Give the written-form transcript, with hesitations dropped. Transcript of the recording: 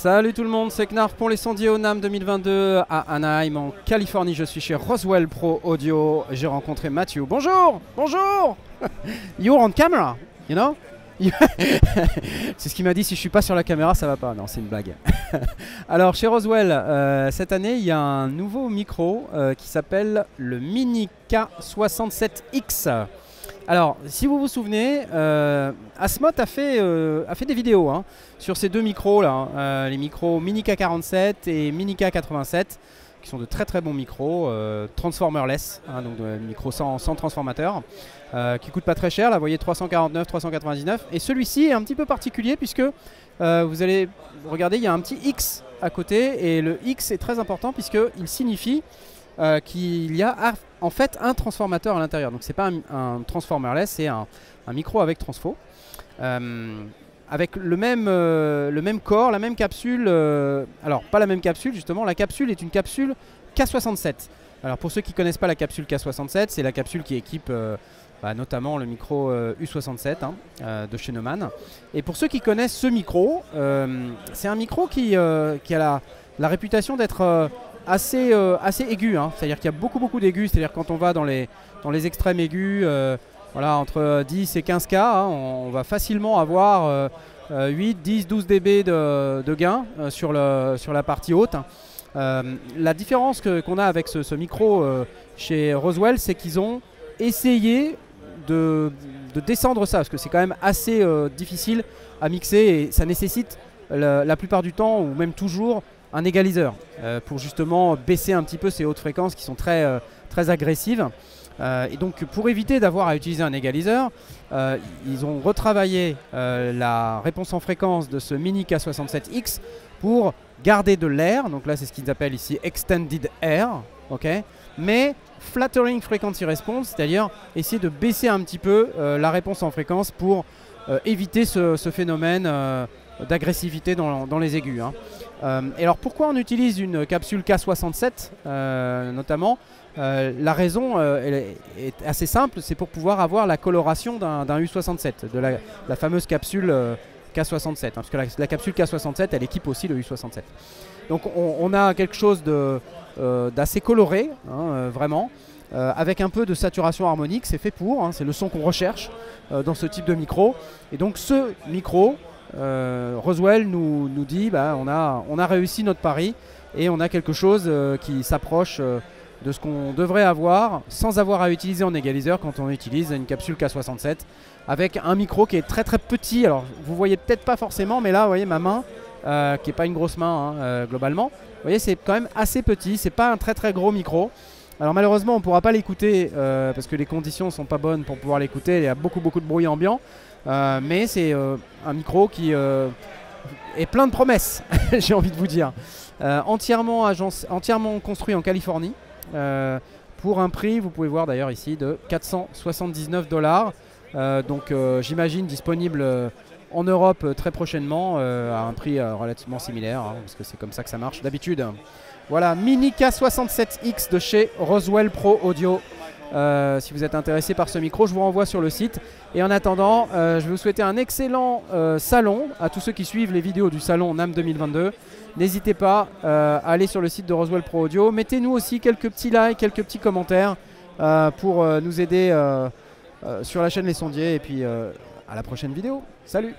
Salut tout le monde, c'est Knarf pour les sondiers au NAMM 2022 à Anaheim en Californie. Je suis chez Roswell Pro Audio. J'ai rencontré Matthew. Bonjour, bonjour. You're on camera, you know. C'est ce qu'il m'a dit. Si je suis pas sur la caméra, ça va pas. Non, c'est une blague. Alors chez Roswell, cette année, il y a un nouveau micro qui s'appelle le Mini K67X. Alors, si vous vous souvenez, Asmot a fait des vidéos sur ces deux micros là, les micros Mini K47 et Mini K87, qui sont de très très bons micros, transformerless, donc de micros sans transformateur, qui coûtent pas très cher. Là, vous voyez 349, 399. Et celui-ci est un petit peu particulier puisque vous allez regarder, il y a un petit X à côté, et le X est très important puisqu'il signifie qu'il y a en fait un transformateur à l'intérieur. Donc c'est pas un transformerless, c'est un micro avec transfo, avec le même corps, la même capsule. Alors pas la même capsule justement, la capsule est une capsule K67. Alors pour ceux qui ne connaissent pas la capsule K67, c'est la capsule qui équipe notamment le micro U67 de chez Neumann. Et pour ceux qui connaissent ce micro, c'est un micro qui a la réputation d'être assez aigu, c'est-à-dire qu'il y a beaucoup d'aigus, c'est-à-dire quand on va dans les extrêmes aigus, voilà, entre 10 et 15 K, on va facilement avoir 8, 10, 12 dB de gain sur la partie haute. La différence qu'on a avec ce micro chez Roswell, c'est qu'ils ont essayé de descendre ça, parce que c'est quand même assez difficile à mixer et ça nécessite la plupart du temps, ou même toujours, un égaliseur pour justement baisser un petit peu ces hautes fréquences qui sont très agressives. Et donc pour éviter d'avoir à utiliser un égaliseur, ils ont retravaillé la réponse en fréquence de ce Mini K67X pour garder de l'air. Donc là c'est ce qu'ils appellent ici Extended Air, mais Flattering Frequency Response, c'est-à-dire essayer de baisser un petit peu la réponse en fréquence pour éviter ce phénomène d'agressivité dans les aigus. Et alors pourquoi on utilise une capsule K67 notamment, la raison est assez simple, c'est pour pouvoir avoir la coloration d'un U67, de la fameuse capsule K67, parce que la capsule K67 elle équipe aussi le U67. Donc on a quelque chose d'assez coloré, vraiment, avec un peu de saturation harmonique, c'est fait pour, c'est le son qu'on recherche dans ce type de micro. Et donc ce micro, Roswell nous dit on a réussi notre pari et on a quelque chose qui s'approche de ce qu'on devrait avoir sans avoir à utiliser en égaliseur quand on utilise une capsule K67 avec un micro qui est très petit. Alors vous voyez peut-être pas forcément, mais là vous voyez ma main qui n'est pas une grosse main globalement. Vous voyez, c'est quand même assez petit, c'est pas un très gros micro. Alors malheureusement on ne pourra pas l'écouter parce que les conditions ne sont pas bonnes pour pouvoir l'écouter, il y a beaucoup de bruit ambiant. Mais c'est un micro qui est plein de promesses, j'ai envie de vous dire. Entièrement construit en Californie, pour un prix, vous pouvez voir d'ailleurs ici, de 479 $. Donc j'imagine disponible en Europe très prochainement à un prix relativement similaire, parce que c'est comme ça que ça marche d'habitude. Voilà, Mini K67X de chez Roswell Pro Audio. Si vous êtes intéressé par ce micro, je vous renvoie sur le site. Et en attendant, je vais vous souhaiter un excellent salon à tous ceux qui suivent les vidéos du salon NAMM 2022. N'hésitez pas à aller sur le site de Roswell Pro Audio. Mettez-nous aussi quelques petits likes, quelques petits commentaires pour nous aider sur la chaîne Les Sondiers. Et puis à la prochaine vidéo. Salut!